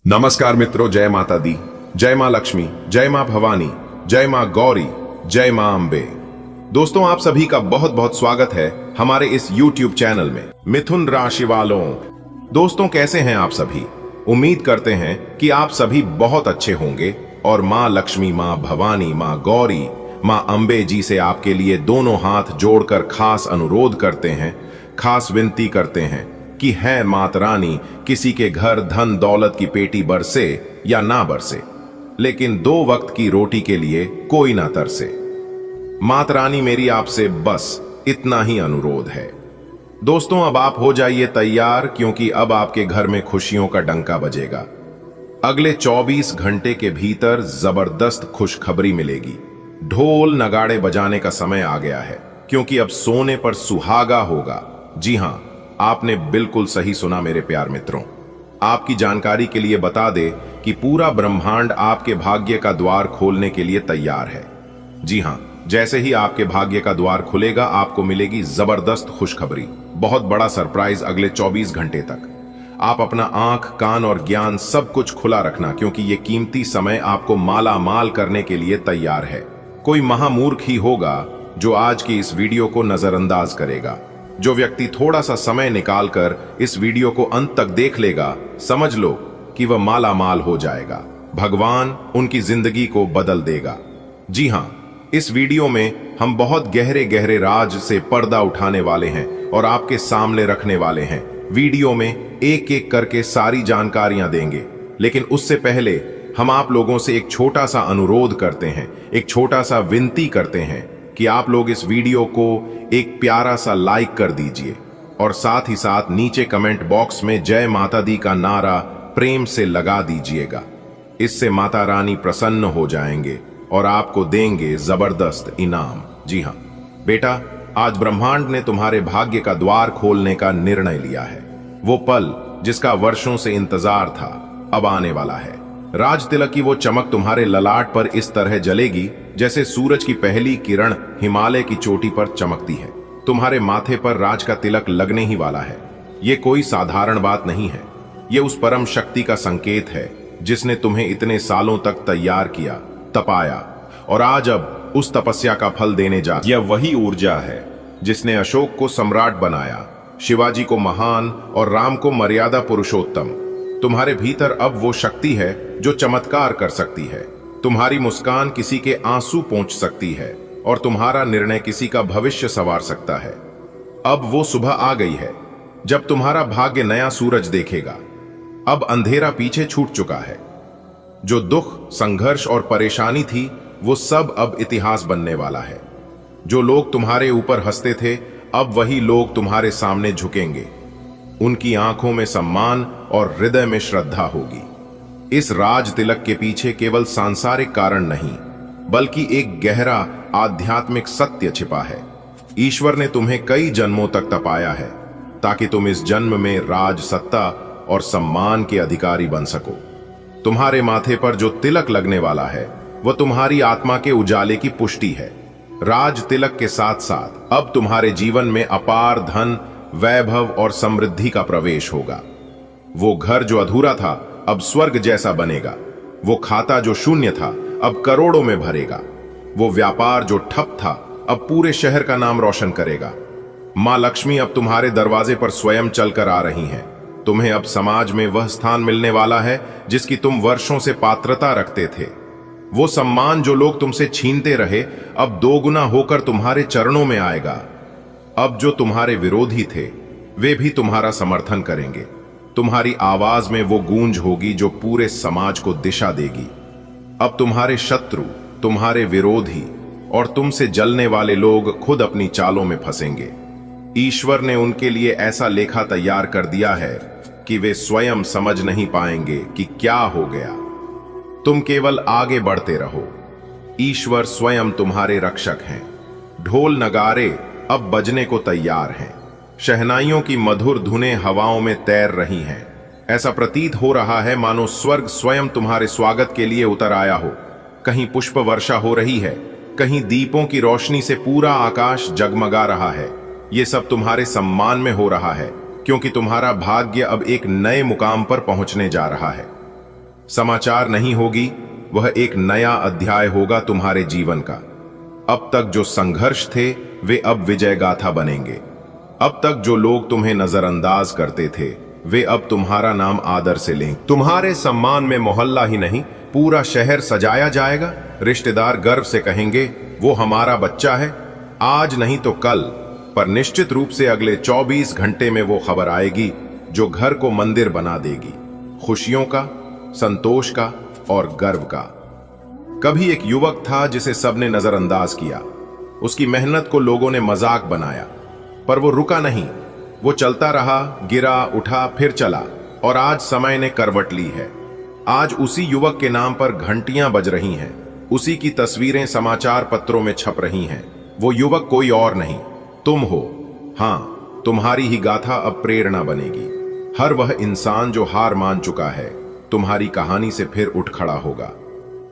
नमस्कार मित्रों, जय माता दी, जय मां लक्ष्मी, जय मां भवानी, जय मां गौरी, जय मां अंबे। दोस्तों, आप सभी का बहुत बहुत स्वागत है हमारे इस YouTube चैनल में। मिथुन राशि वालों, दोस्तों कैसे हैं आप सभी? उम्मीद करते हैं कि आप सभी बहुत अच्छे होंगे और मां लक्ष्मी, मां भवानी, मां गौरी, मां अंबे जी से आपके लिए दोनों हाथ जोड़कर खास अनुरोध करते हैं, खास विनती करते हैं कि है मात रानी किसी के घर धन दौलत की पेटी बरसे या ना बरसे, लेकिन 2 वक्त की रोटी के लिए कोई ना तरसे। मात रानी मेरी आपसे बस इतना ही अनुरोध है। दोस्तों, अब आप हो जाइए तैयार, क्योंकि अब आपके घर में खुशियों का डंका बजेगा। अगले 24 घंटे के भीतर जबरदस्त खुशखबरी मिलेगी। ढोल नगाड़े बजाने का समय आ गया है, क्योंकि अब सोने पर सुहागा होगा। जी हां, आपने बिल्कुल सही सुना मेरे प्यार मित्रों। आपकी जानकारी के लिए बता दे कि पूरा ब्रह्मांड आपके भाग्य का द्वार खोलने के लिए तैयार है। जी हां, जैसे ही आपके भाग्य का द्वार खुलेगा, आपको मिलेगी जबरदस्त खुशखबरी, बहुत बड़ा सरप्राइज अगले 24 घंटे तक। आप अपना आंख, कान और ज्ञान सब कुछ खुला रखना, क्योंकि ये कीमती समय आपको माला माल करने के लिए तैयार है। कोई महामूर्ख ही होगा जो आज की इस वीडियो को नजरअंदाज करेगा। जो व्यक्ति थोड़ा सा समय निकालकर इस वीडियो को अंत तक देख लेगा, समझ लो कि वह माला माल हो जाएगा। भगवान उनकी जिंदगी को बदल देगा। जी हां, इस वीडियो में हम बहुत गहरे गहरे राज से पर्दा उठाने वाले हैं और आपके सामने रखने वाले हैं। वीडियो में एक एक करके सारी जानकारियां देंगे, लेकिन उससे पहले हम आप लोगों से एक छोटा सा अनुरोध करते हैं, एक छोटा सा विनती करते हैं कि आप लोग इस वीडियो को एक प्यारा सा लाइक कर दीजिए और साथ ही साथ नीचे कमेंट बॉक्स में जय माता दी का नारा प्रेम से लगा दीजिएगा। इससे माता रानी प्रसन्न हो जाएंगे और आपको देंगे जबरदस्त इनाम। जी हां बेटा, आज ब्रह्मांड ने तुम्हारे भाग्य का द्वार खोलने का निर्णय लिया है। वो पल जिसका वर्षों से इंतजार था, अब आने वाला है। राज तिलक की वो चमक तुम्हारे ललाट पर इस तरह जलेगी जैसे सूरज की पहली किरण हिमालय की चोटी पर चमकती है। तुम्हारे माथे पर राज का तिलक लगने ही वाला है। ये कोई साधारण बात नहीं है, ये उस परम शक्ति का संकेत है जिसने तुम्हें इतने सालों तक तैयार किया, तपाया और आज अब उस तपस्या का फल देने जा। यह वही ऊर्जा है जिसने अशोक को सम्राट बनाया, शिवाजी को महान और राम को मर्यादा पुरुषोत्तम। तुम्हारे भीतर अब वो शक्ति है जो चमत्कार कर सकती है। तुम्हारी मुस्कान किसी के आंसू पोंछ सकती है और तुम्हारा निर्णय किसी का भविष्य संवार सकता है। अब वो सुबह आ गई है जब तुम्हारा भाग्य नया सूरज देखेगा। अब अंधेरा पीछे छूट चुका है। जो दुख, संघर्ष और परेशानी थी, वो सब अब इतिहास बनने वाला है। जो लोग तुम्हारे ऊपर हंसते थे, अब वही लोग तुम्हारे सामने झुकेंगे। उनकी आंखों में सम्मान और हृदय में श्रद्धा होगी। इस राज तिलक के पीछे केवल सांसारिक कारण नहीं, बल्कि एक गहरा आध्यात्मिक सत्य छिपा है। ईश्वर ने तुम्हें कई जन्मों तक तपाया है ताकि तुम इस जन्म में राज, सत्ता और सम्मान के अधिकारी बन सको। तुम्हारे माथे पर जो तिलक लगने वाला है, वह तुम्हारी आत्मा के उजाले की पुष्टि है। राज तिलक के साथ साथ अब तुम्हारे जीवन में अपार धन, वैभव और समृद्धि का प्रवेश होगा। वो घर जो अधूरा था, अब स्वर्ग जैसा बनेगा। वो खाता जो शून्य था, अब करोड़ों में भरेगा। वो व्यापार जो ठप था, अब पूरे शहर का नाम रोशन करेगा। मां लक्ष्मी अब तुम्हारे दरवाजे पर स्वयं चलकर आ रही हैं। तुम्हें अब समाज में वह स्थान मिलने वाला है जिसकी तुम वर्षों से पात्रता रखते थे। वो सम्मान जो लोग तुमसे छीनते रहे, अब 2 गुना होकर तुम्हारे चरणों में आएगा। अब जो तुम्हारे विरोधी थे, वे भी तुम्हारा समर्थन करेंगे। तुम्हारी आवाज में वो गूंज होगी जो पूरे समाज को दिशा देगी। अब तुम्हारे शत्रु, तुम्हारे विरोधी और तुमसे जलने वाले लोग खुद अपनी चालों में फंसेंगे। ईश्वर ने उनके लिए ऐसा लेखा तैयार कर दिया है कि वे स्वयं समझ नहीं पाएंगे कि क्या हो गया। तुम केवल आगे बढ़ते रहो। ईश्वर स्वयं तुम्हारे रक्षक हैं। ढोल नगारे अब बजने को तैयार हैं। शहनाइयों की मधुर धुनें हवाओं में तैर रही हैं। ऐसा प्रतीत हो रहा है मानो स्वर्ग स्वयं तुम्हारे स्वागत के लिए उतर आया हो। कहीं पुष्प वर्षा हो रही है, कहीं दीपों की रोशनी से पूरा आकाश जगमगा रहा है। ये सब तुम्हारे सम्मान में हो रहा है, क्योंकि तुम्हारा भाग्य अब एक नए मुकाम पर पहुंचने जा रहा है। समाचार नहीं होगी, वह एक नया अध्याय होगा तुम्हारे जीवन का। अब तक जो संघर्ष थे वे अब विजय गाथा बनेंगे। अब तक जो लोग तुम्हें नजरअंदाज करते थे वे अब तुम्हारा नाम आदर से लेंगे। तुम्हारे सम्मान में मोहल्ला ही नहीं पूरा शहर सजाया जाएगा। रिश्तेदार गर्व से कहेंगे वो हमारा बच्चा है। आज नहीं तो कल, पर निश्चित रूप से अगले 24 घंटे में वो खबर आएगी जो घर को मंदिर बना देगी, खुशियों का, संतोष का और गर्व का। कभी एक युवक था जिसे सबने नजरअंदाज किया। उसकी मेहनत को लोगों ने मजाक बनाया, पर वो रुका नहीं। वो चलता रहा, गिरा, उठा, फिर चला, और आज समय ने करवट ली है। आज उसी युवक के नाम पर घंटियां बज रही हैं, उसी की तस्वीरें समाचार पत्रों में छप रही हैं। वो युवक कोई और नहीं, तुम हो। हां, तुम्हारी ही गाथा अब प्रेरणा बनेगी। हर वह इंसान जो हार मान चुका है तुम्हारी कहानी से फिर उठ खड़ा होगा।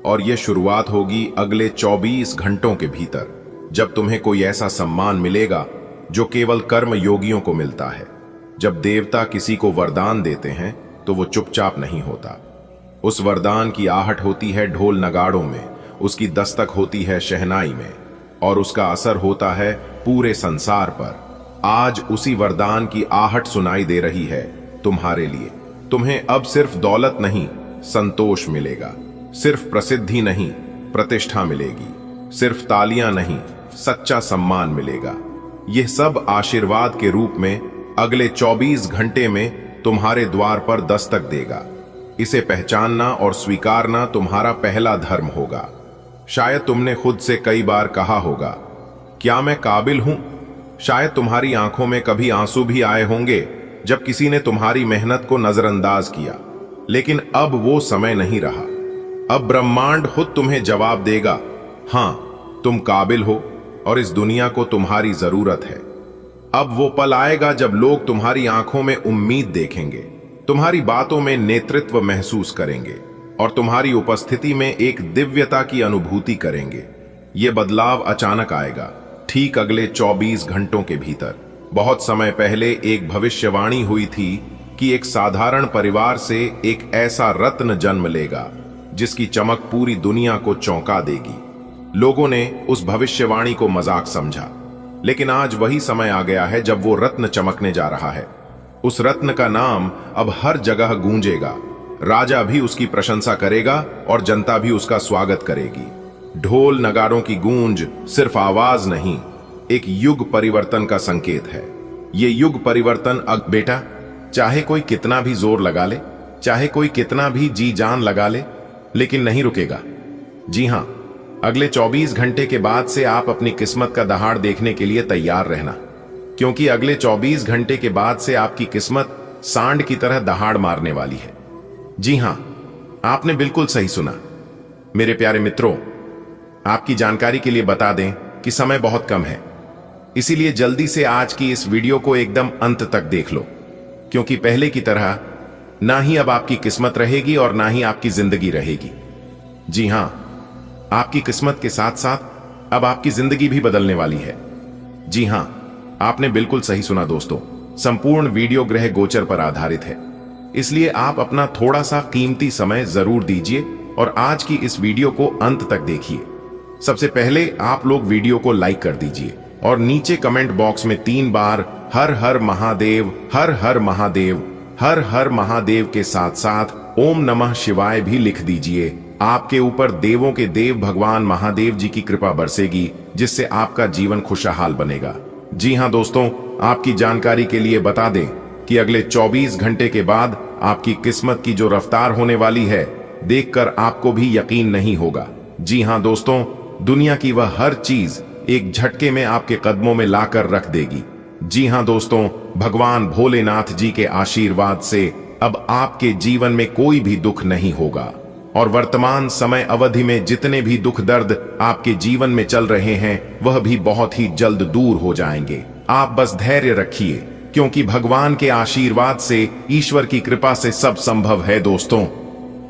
और यह शुरुआत होगी अगले 24 घंटों के भीतर, जब तुम्हें कोई ऐसा सम्मान मिलेगा जो केवल कर्म योगियों को मिलता है। जब देवता किसी को वरदान देते हैं तो वो चुपचाप नहीं होता। उस वरदान की आहट होती है ढोल नगाड़ों में, उसकी दस्तक होती है शहनाई में, और उसका असर होता है पूरे संसार पर। आज उसी वरदान की आहट सुनाई दे रही है तुम्हारे लिए। तुम्हें अब सिर्फ दौलत नहीं, संतोष मिलेगा। सिर्फ प्रसिद्धि नहीं, प्रतिष्ठा मिलेगी। सिर्फ तालियां नहीं, सच्चा सम्मान मिलेगा। यह सब आशीर्वाद के रूप में अगले 24 घंटे में तुम्हारे द्वार पर दस्तक देगा। इसे पहचानना और स्वीकारना तुम्हारा पहला धर्म होगा। शायद तुमने खुद से कई बार कहा होगा, क्या मैं काबिल हूं? शायद तुम्हारी आंखों में कभी आंसू भी आए होंगे जब किसी ने तुम्हारी मेहनत को नजरअंदाज किया। लेकिन अब वो समय नहीं रहा। अब ब्रह्मांड खुद तुम्हें जवाब देगा, हां, तुम काबिल हो और इस दुनिया को तुम्हारी जरूरत है। अब वो पल आएगा जब लोग तुम्हारी आंखों में उम्मीद देखेंगे, तुम्हारी बातों में नेतृत्व महसूस करेंगे और तुम्हारी उपस्थिति में एक दिव्यता की अनुभूति करेंगे। ये बदलाव अचानक आएगा, ठीक अगले 24 घंटों के भीतर। बहुत समय पहले एक भविष्यवाणी हुई थी कि एक साधारण परिवार से एक ऐसा रत्न जन्म लेगा जिसकी चमक पूरी दुनिया को चौंका देगी। लोगों ने उस भविष्यवाणी को मजाक समझा, लेकिन आज वही समय आ गया है जब वो रत्न चमकने जा रहा है। उस रत्न का नाम अब हर जगह गूंजेगा। राजा भी उसकी प्रशंसा करेगा और जनता भी उसका स्वागत करेगी। ढोल नगाड़ों की गूंज सिर्फ आवाज नहीं, एक युग परिवर्तन का संकेत है। ये युग परिवर्तन अब बेटा, चाहे कोई कितना भी जोर लगा ले, चाहे कोई कितना भी जी जान लगा ले, लेकिन नहीं रुकेगा। जी हां, अगले 24 घंटे के बाद से आप अपनी किस्मत का दहाड़ देखने के लिए तैयार रहना, क्योंकि अगले 24 घंटे के बाद से आपकी किस्मत सांड की तरह दहाड़ मारने वाली है। जी हां, आपने बिल्कुल सही सुना। मेरे प्यारे मित्रों, आपकी जानकारी के लिए बता दें कि समय बहुत कम है, इसीलिए जल्दी से आज की इस वीडियो को एकदम अंत तक देख लो, क्योंकि पहले की तरह ना ही अब आपकी किस्मत रहेगी और ना ही आपकी जिंदगी रहेगी। जी हां, आपकी किस्मत के साथ साथ अब आपकी जिंदगी भी बदलने वाली है। जी हां, आपने बिल्कुल सही सुना दोस्तों। संपूर्ण वीडियो ग्रह गोचर पर आधारित है, इसलिए आप अपना थोड़ा सा कीमती समय जरूर दीजिए और आज की इस वीडियो को अंत तक देखिए। सबसे पहले आप लोग वीडियो को लाइक कर दीजिए और नीचे कमेंट बॉक्स में 3 बार हर हर महादेव, हर हर महादेव, हर हर महादेव के साथ साथ ओम नमः शिवाय भी लिख दीजिए। आपके ऊपर देवों के देव भगवान महादेव जी की कृपा बरसेगी, जिससे आपका जीवन खुशहाल बनेगा। जी हां दोस्तों, आपकी जानकारी के लिए बता दें कि अगले 24 घंटे के बाद आपकी किस्मत की जो रफ्तार होने वाली है, देखकर आपको भी यकीन नहीं होगा। जी हां दोस्तों, दुनिया की वह हर चीज एक झटके में आपके कदमों में लाकर रख देगी। जी हां दोस्तों, भगवान भोलेनाथ जी के आशीर्वाद से अब आपके जीवन में कोई भी दुख नहीं होगा और वर्तमान समय अवधि में जितने भी दुख दर्द आपके जीवन में चल रहे हैं वह भी बहुत ही जल्द दूर हो जाएंगे। आप बस धैर्य रखिए, क्योंकि भगवान के आशीर्वाद से, ईश्वर की कृपा से सब संभव है दोस्तों।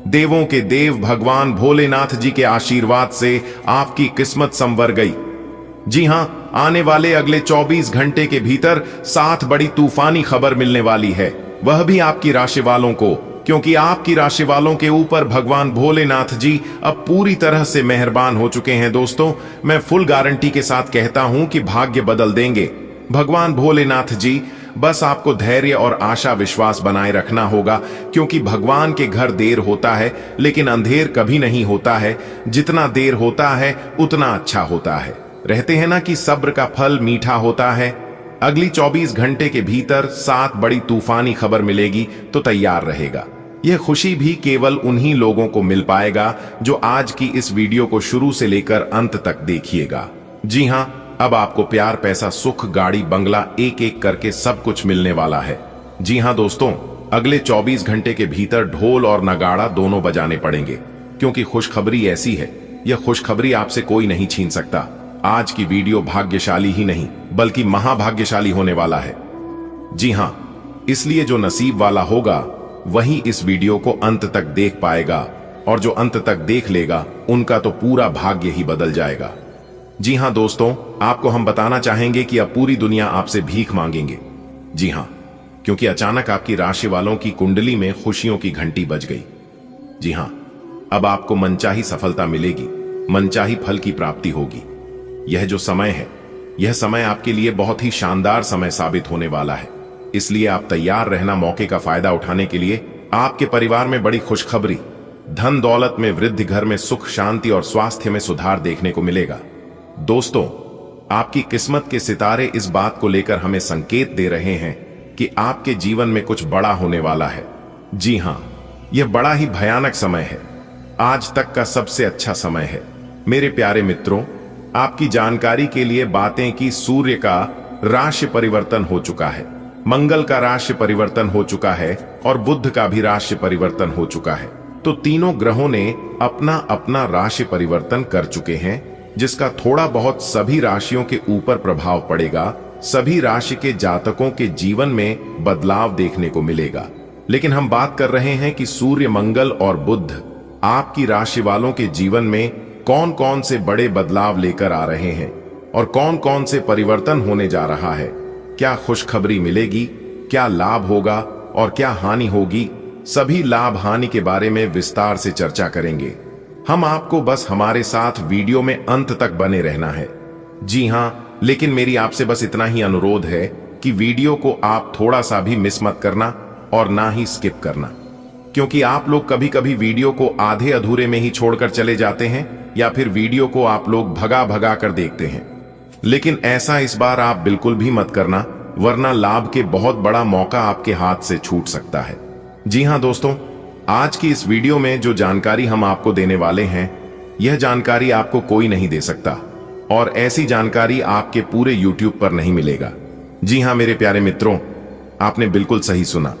देवों के देव भगवान भोलेनाथ जी के आशीर्वाद से आपकी किस्मत संवर गई। जी हां, आने वाले अगले 24 घंटे के भीतर 7 बड़ी तूफानी खबर मिलने वाली है, वह भी आपकी राशि वालों को। क्योंकि आपकी राशि वालों के ऊपर भगवान भोलेनाथ जी अब पूरी तरह से मेहरबान हो चुके हैं। दोस्तों, मैं फुल गारंटी के साथ कहता हूं कि भाग्य बदल देंगे भगवान भोलेनाथ जी। बस आपको धैर्य और आशा विश्वास बनाए रखना होगा, क्योंकि भगवान के घर देर होता है लेकिन अंधेर कभी नहीं होता है। जितना देर होता है उतना अच्छा होता है। रहते हैं ना कि सब्र का फल मीठा होता है। अगली 24 घंटे के भीतर 7 बड़ी तूफानी खबर मिलेगी तो तैयार रहेगा। यह खुशी भी केवल उन्हीं लोगों को मिल पाएगा जो आज की इस वीडियो को शुरू से लेकर अंत तक देखिएगा। जी हां, अब आपको प्यार, पैसा, सुख, गाड़ी, बंगला एक एक करके सब कुछ मिलने वाला है। जी हां दोस्तों, अगले 24 घंटे के भीतर ढोल और नगाड़ा दोनों बजाने पड़ेंगे, क्योंकि खुशखबरी ऐसी है, यह खुशखबरी आपसे कोई नहीं छीन सकता। आज की वीडियो भाग्यशाली ही नहीं बल्कि महाभाग्यशाली होने वाला है। जी हां, इसलिए जो नसीब वाला होगा वही इस वीडियो को अंत तक देख पाएगा, और जो अंत तक देख लेगा उनका तो पूरा भाग्य ही बदल जाएगा। जी हां दोस्तों, आपको हम बताना चाहेंगे कि अब पूरी दुनिया आपसे भीख मांगेंगे। जी हां, क्योंकि अचानक आपकी राशि वालों की कुंडली में खुशियों की घंटी बज गई। जी हां, अब आपको मनचाही सफलता मिलेगी, मनचाही फल की प्राप्ति होगी। यह जो समय है, यह समय आपके लिए बहुत ही शानदार समय साबित होने वाला है। इसलिए आप तैयार रहना मौके का फायदा उठाने के लिए। आपके परिवार में बड़ी खुशखबरी, धन दौलत में वृद्धि, घर में सुख शांति और स्वास्थ्य में सुधार देखने को मिलेगा। दोस्तों, आपकी किस्मत के सितारे इस बात को लेकर हमें संकेत दे रहे हैं कि आपके जीवन में कुछ बड़ा होने वाला है। जी हां, यह बड़ा ही भयानक समय है, आज तक का सबसे अच्छा समय है। मेरे प्यारे मित्रों, आपकी जानकारी के लिए बातें कि सूर्य का राशि परिवर्तन हो चुका है, मंगल का राशि परिवर्तन हो चुका है और बुध का भी राशि परिवर्तन हो चुका है। तो तीनों ग्रहों ने अपना अपना राशि परिवर्तन कर चुके हैं, जिसका थोड़ा बहुत सभी राशियों के ऊपर प्रभाव पड़ेगा। सभी राशि के जातकों के जीवन में बदलाव देखने को मिलेगा। लेकिन हम बात कर रहे हैं कि सूर्य, मंगल और बुध आपकी राशि वालों के जीवन में कौन कौन से बड़े बदलाव लेकर आ रहे हैं और कौन कौन से परिवर्तन होने जा रहा है। क्या खुशखबरी मिलेगी, क्या लाभ होगा और क्या हानि होगी, सभी लाभ हानि के बारे में विस्तार से चर्चा करेंगे। हम आपको बस हमारे साथ वीडियो में अंत तक बने रहना है। जी हां, लेकिन मेरी आपसे बस इतना ही अनुरोध है कि वीडियो को आप थोड़ा सा भी मिस मत करना और ना ही स्किप करना, क्योंकि आप लोग कभी कभी वीडियो को आधे अधूरे में ही छोड़कर चले जाते हैं या फिर वीडियो को आप लोग भगा भगा कर देखते हैं। लेकिन ऐसा इस बार आप बिल्कुल भी मत करना, वरना लाभ के बहुत बड़ा मौका आपके हाथ से छूट सकता है। जी हां दोस्तों, आज की इस वीडियो में जो जानकारी हम आपको देने वाले हैं, यह जानकारी आपको कोई नहीं दे सकता, और ऐसी जानकारी आपके पूरे YouTube पर नहीं मिलेगा। जी हां मेरे प्यारे मित्रों, आपने बिल्कुल सही सुना।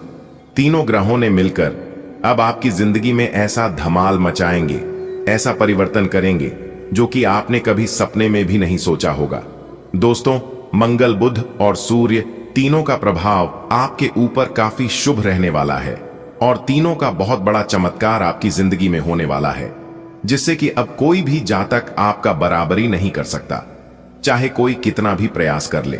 तीनों ग्रहों ने मिलकर अब आपकी जिंदगी में ऐसा धमाल मचाएंगे, ऐसा परिवर्तन करेंगे जो कि आपने कभी सपने में भी नहीं सोचा होगा। दोस्तों, मंगल, बुध और सूर्य तीनों का प्रभाव आपके ऊपर काफी शुभ रहने वाला है, और तीनों का बहुत बड़ा चमत्कार आपकी जिंदगी में होने वाला है, जिससे कि अब कोई भी जातक आपका बराबरी नहीं कर सकता, चाहे कोई कितना भी प्रयास कर ले।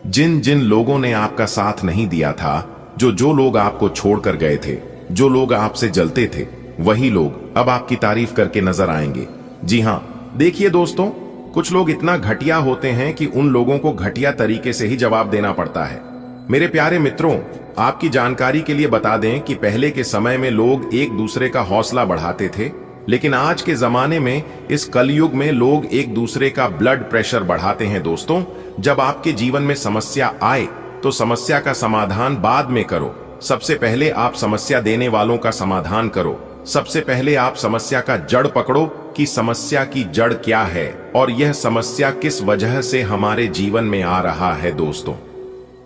जिन जिन लोगों ने आपका साथ नहीं दिया था, जो लोग आपको छोड़कर गए थे, जो लोग आपसे जलते थे, वही लोग अब आपकी तारीफ करके नजर आएंगे। जी हां, देखिए दोस्तों, कुछ लोग इतना घटिया होते हैं कि उन लोगों को घटिया तरीके से ही जवाब देना पड़ता है। मेरे प्यारे मित्रों, आपकी जानकारी के लिए बता दें कि पहले के समय में लोग एक दूसरे का हौसला बढ़ाते थे, लेकिन आज के जमाने में, इस कलयुग में, लोग एक दूसरे का ब्लड प्रेशर बढ़ाते हैं। दोस्तों, जब आपके जीवन में समस्या आए तो समस्या का समाधान बाद में करो, सबसे पहले आप समस्या देने वालों का समाधान करो। सबसे पहले आप समस्या का जड़ पकड़ो कि समस्या की जड़ क्या है और यह समस्या किस वजह से हमारे जीवन में आ रहा है। दोस्तों,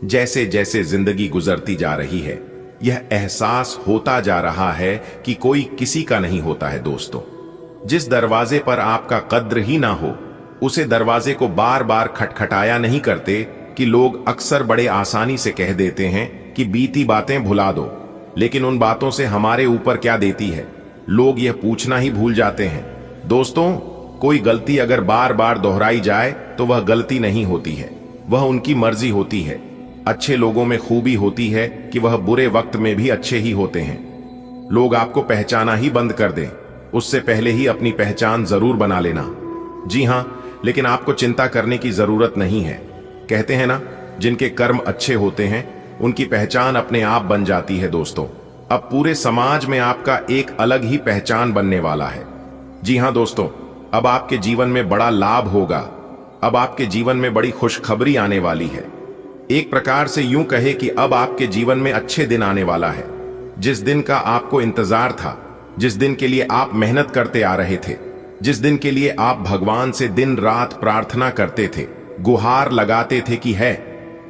जैसे जैसे जिंदगी गुजरती जा रही है, यह एहसास होता जा रहा है कि कोई किसी का नहीं होता है। दोस्तों, जिस दरवाजे पर आपका कद्र ही ना हो, उसे दरवाजे को बार बार खटखटाया नहीं करते कि लोग अक्सर बड़े आसानी से कह देते हैं कि बीती बातें भुला दो, लेकिन उन बातों से हमारे ऊपर क्या देती है, लोग यह पूछना ही भूल जाते हैं। दोस्तों, कोई गलती अगर बार बार दोहराई जाए तो वह गलती नहीं होती है, वह उनकी मर्जी होती है। अच्छे लोगों में खूबी होती है कि वह बुरे वक्त में भी अच्छे ही होते हैं। लोग आपको पहचाना ही बंद कर दें, उससे पहले ही अपनी पहचान जरूर बना लेना। जी हां, लेकिन आपको चिंता करने की जरूरत नहीं है। कहते हैं ना, जिनके कर्म अच्छे होते हैं उनकी पहचान अपने आप बन जाती है। दोस्तों, अब पूरे समाज में आपका एक अलग ही पहचान बनने वाला है। जी हां दोस्तों, अब आपके जीवन में बड़ा लाभ होगा। अब आपके जीवन में बड़ी खुशखबरी आने वाली है। एक प्रकार से यूं कहे कि अब आपके जीवन में अच्छे दिन आने वाला है। जिस दिन का आपको इंतजार था, जिस दिन के लिए आप मेहनत करते आ रहे थे, जिस दिन के लिए आप भगवान से दिन रात प्रार्थना करते थे, गुहार लगाते थे कि है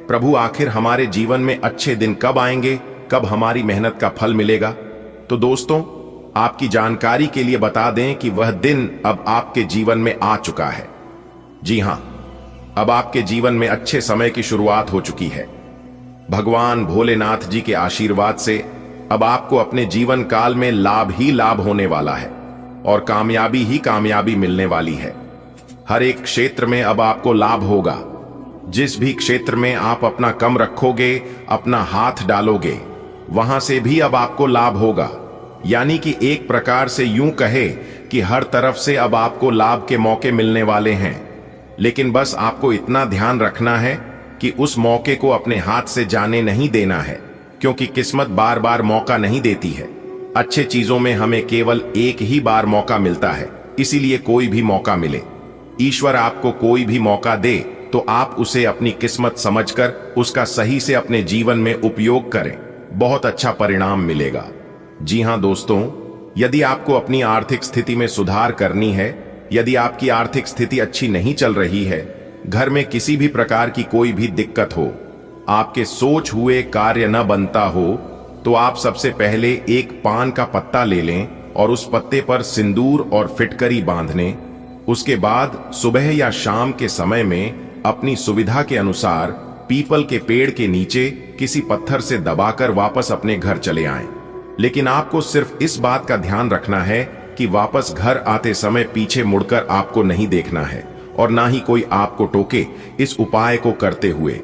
प्रभु, आखिर हमारे जीवन में अच्छे दिन कब आएंगे, कब हमारी मेहनत का फल मिलेगा। तो दोस्तों, आपकी जानकारी के लिए बता दें कि वह दिन अब आपके जीवन में आ चुका है। जी हां, अब आपके जीवन में अच्छे समय की शुरुआत हो चुकी है। भगवान भोलेनाथ जी के आशीर्वाद से अब आपको अपने जीवन काल में लाभ ही लाभ होने वाला है और कामयाबी ही कामयाबी मिलने वाली है। हर एक क्षेत्र में अब आपको लाभ होगा। जिस भी क्षेत्र में आप अपना कम रखोगे, अपना हाथ डालोगे, वहां से भी अब आपको लाभ होगा। यानी कि एक प्रकार से यूं कहे कि हर तरफ से अब आपको लाभ के मौके मिलने वाले हैं। लेकिन बस आपको इतना ध्यान रखना है कि उस मौके को अपने हाथ से जाने नहीं देना है, क्योंकि किस्मत बार बार मौका नहीं देती है। अच्छे चीजों में हमें केवल एक ही बार मौका मिलता है, इसीलिए कोई भी मौका मिले, ईश्वर आपको कोई भी मौका दे तो आप उसे अपनी किस्मत समझकर उसका सही से अपने जीवन में उपयोग करें, बहुत अच्छा परिणाम मिलेगा। जी हां दोस्तों, यदि आपको अपनी आर्थिक स्थिति में सुधार करनी है, यदि आपकी आर्थिक स्थिति अच्छी नहीं चल रही है, घर में किसी भी प्रकार की कोई भी दिक्कत हो, आपके सोच हुए कार्य न बनता हो, तो आप सबसे पहले एक पान का पत्ता ले लें और उस पत्ते पर सिंदूर और फिटकरी बांधने। उसके बाद सुबह या शाम के समय में अपनी सुविधा के अनुसार पीपल के पेड़ के नीचे किसी पत्थर से दबाकर वापस अपने घर चले आएं। लेकिन आपको सिर्फ इस बात का ध्यान रखना है कि वापस घर आते समय पीछे मुड़कर आपको नहीं देखना है और ना ही कोई आपको टोके इस उपाय को करते हुए।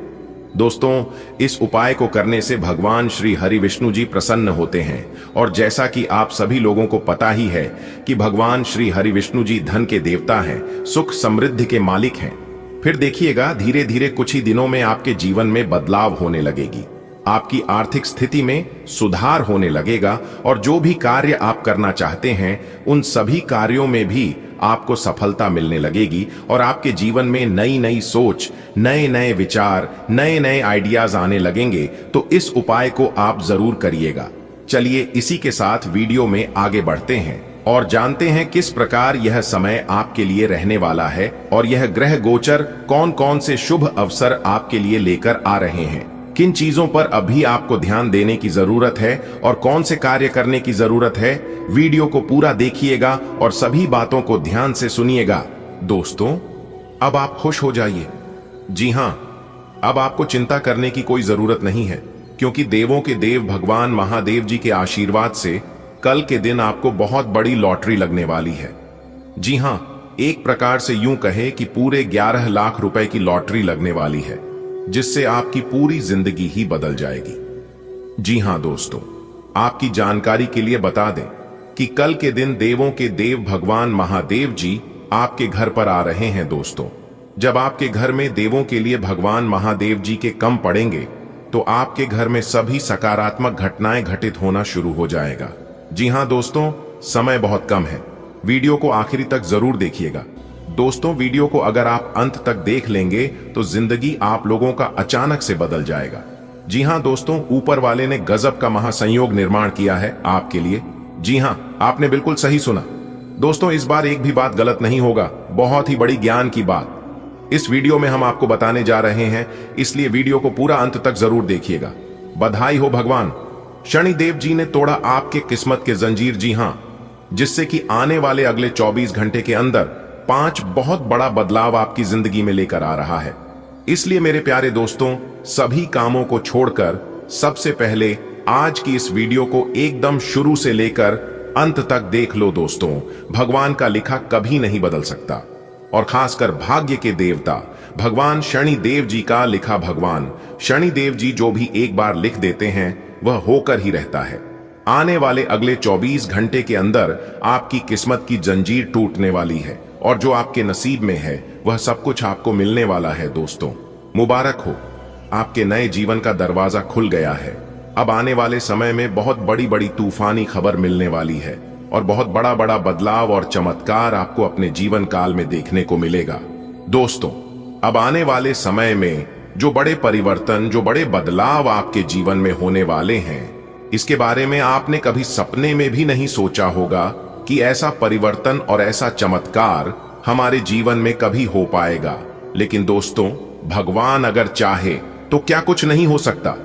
दोस्तों, इस उपाय को करने से भगवान श्री हरि विष्णु जी प्रसन्न होते हैं और जैसा कि आप सभी लोगों को पता ही है कि भगवान श्री हरि विष्णु जी धन के देवता हैं, सुख समृद्धि के मालिक हैं। फिर देखिएगा, धीरे धीरे कुछ ही दिनों में आपके जीवन में बदलाव होने लगेगी, आपकी आर्थिक स्थिति में सुधार होने लगेगा और जो भी कार्य आप करना चाहते हैं उन सभी कार्यों में भी आपको सफलता मिलने लगेगी और आपके जीवन में नई नई सोच, नए नए विचार, नए नए आइडियाज आने लगेंगे। तो इस उपाय को आप जरूर करिएगा। चलिए इसी के साथ वीडियो में आगे बढ़ते हैं और जानते हैं किस प्रकार यह समय आपके लिए रहने वाला है और यह ग्रह गोचर कौन कौन से शुभ अवसर आपके लिए लेकर आ रहे हैं, किन चीजों पर अभी आपको ध्यान देने की जरूरत है और कौन से कार्य करने की जरूरत है। वीडियो को पूरा देखिएगा और सभी बातों को ध्यान से सुनिएगा। दोस्तों, अब आप खुश हो जाइए। जी हां, अब आपको चिंता करने की कोई जरूरत नहीं है, क्योंकि देवों के देव भगवान महादेव जी के आशीर्वाद से कल के दिन आपको बहुत बड़ी लॉटरी लगने वाली है। जी हां, एक प्रकार से यूं कहे कि पूरे 11 लाख रुपए की लॉटरी लगने वाली है, जिससे आपकी पूरी जिंदगी ही बदल जाएगी। जी हां दोस्तों, आपकी जानकारी के लिए बता दें कि कल के दिन देवों के देव भगवान महादेव जी आपके घर पर आ रहे हैं। दोस्तों, जब आपके घर में देवों के लिए भगवान महादेव जी के कम पड़ेंगे तो आपके घर में सभी सकारात्मक घटनाएं घटित होना शुरू हो जाएगा। जी हां दोस्तों, समय बहुत कम है, वीडियो को आखिरी तक जरूर देखिएगा। दोस्तों, वीडियो को अगर आप अंत तक देख लेंगे तो जिंदगी आप लोगों का अचानक से बदल जाएगा। जी हां दोस्तों, ऊपर वाले ने गजब का महासंयोग निर्माण किया है आपके लिए। जी हां, आपने बिल्कुल सही सुना। दोस्तों, इस बार एक भी बात गलत नहीं होगा, बहुत ही बड़ी ज्ञान की बात इस वीडियो में हम आपको बताने जा रहे हैं, इसलिए वीडियो को पूरा अंत तक जरूर देखिएगा। बधाई हो भगवान शनिदेव जी ने तोड़ा आपके किस्मत के जंजीर। जी हां, जिससे कि आने वाले अगले 24 घंटे के अंदर 5 बहुत बड़ा बदलाव आपकी जिंदगी में लेकर आ रहा है। इसलिए मेरे प्यारे दोस्तों, सभी कामों को छोड़कर सबसे पहले आज की इस वीडियो को एकदम शुरू से लेकर अंत तक देख लो। दोस्तों, भगवान का लिखा कभी नहीं बदल सकता और खासकर भाग्य के देवता भगवान शनिदेव जी का लिखा, भगवान शनिदेव जी जो भी एक बार लिख देते हैं वह होकर ही रहता है। आने वाले अगले 24 घंटे के अंदर आपकी किस्मत की जंजीर टूटने वाली है और जो आपके नसीब में है वह सब कुछ आपको मिलने वाला है। दोस्तों, मुबारक हो, आपके नए जीवन का दरवाजा खुल गया है। अब आने वाले समय में बहुत बड़ी बड़ी तूफानी खबर मिलने वाली है और बहुत बड़ा बड़ा बदलाव और चमत्कार आपको अपने जीवन काल में देखने को मिलेगा। दोस्तों, अब आने वाले समय में जो बड़े परिवर्तन, जो बड़े बदलाव आपके जीवन में होने वाले हैं, इसके बारे में आपने कभी सपने में भी नहीं सोचा होगा कि ऐसा परिवर्तन और ऐसा चमत्कार हमारे जीवन में कभी हो पाएगा। लेकिन दोस्तों, भगवान अगर चाहे तो क्या कुछ नहीं हो सकता।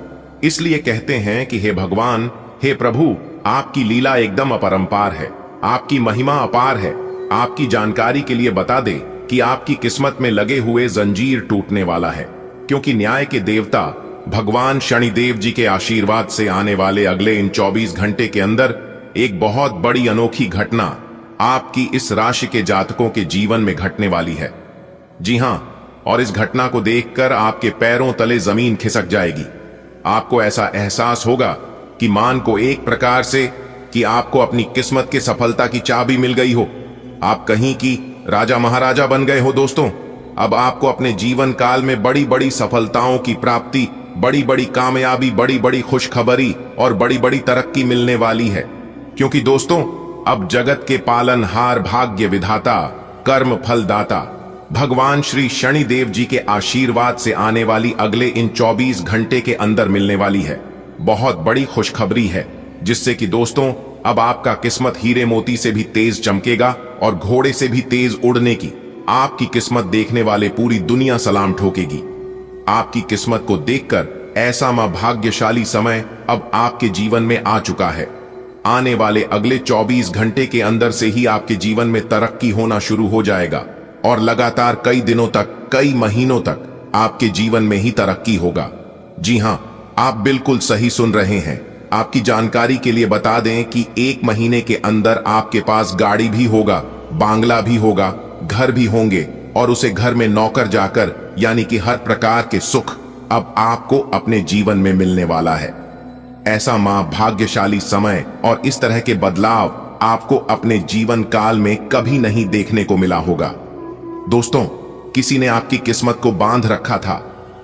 इसलिए कहते हैं कि हे भगवान, हे प्रभु, आपकी लीला एकदम अपरंपार है, आपकी महिमा अपार है। आपकी जानकारी के लिए बता दे कि आपकी किस्मत में लगे हुए जंजीर टूटने वाला है, क्योंकि न्याय के देवता भगवान शनिदेव जी के आशीर्वाद से आने वाले अगले इन 24 घंटे के अंदर एक बहुत बड़ी अनोखी घटना आपकी इस राशि के जातकों के जीवन में घटने वाली है। जी हां, और इस घटना को देखकर आपके पैरों तले जमीन खिसक जाएगी। आपको ऐसा एहसास होगा कि मान को एक प्रकार से कि आपको अपनी किस्मत की सफलता की चाबी मिल गई हो, आप कहीं की राजा महाराजा बन गए हो। दोस्तों, अब आपको अपने जीवन काल में बड़ी बड़ी सफलताओं की प्राप्ति, बड़ी बड़ी कामयाबी, बड़ी बड़ी खुशखबरी और बड़ी बड़ी तरक्की मिलने वाली है। क्योंकि दोस्तों, अब जगत के पालनहार, भाग्य विधाता, कर्म फलदाता भगवान श्री शनिदेव जी के आशीर्वाद से आने वाली अगले इन 24 घंटे के अंदर मिलने वाली है बहुत बड़ी खुशखबरी है, जिससे कि दोस्तों अब आपका किस्मत हीरे मोती से भी तेज चमकेगा और घोड़े से भी तेज उड़ने की आपकी किस्मत देखने वाले पूरी दुनिया सलाम ठोकेगी। आपकी किस्मत को देखकर ऐसा भाग्यशाली समय अब आपके जीवन में आ चुका है। आने वाले अगले 24 घंटे के अंदर से ही आपके जीवन में तरक्की होना शुरू हो जाएगा और लगातार कई दिनों तक, कई महीनों तक आपके जीवन में ही तरक्की होगा। जी हां, आप बिल्कुल सही सुन रहे हैं। आपकी जानकारी के लिए बता दें कि 1 महीने के अंदर आपके पास गाड़ी भी होगा, बांग्ला भी होगा, घर भी होंगे और उसे घर में नौकर जाकर, यानी कि हर प्रकार के सुख अब आपको अपने जीवन में मिलने वाला है। ऐसा भाग्यशाली समय और इस तरह के बदलाव आपको अपने जीवन काल में कभी नहीं देखने को मिला होगा। दोस्तों, किसी ने आपकी किस्मत को बांध रखा था,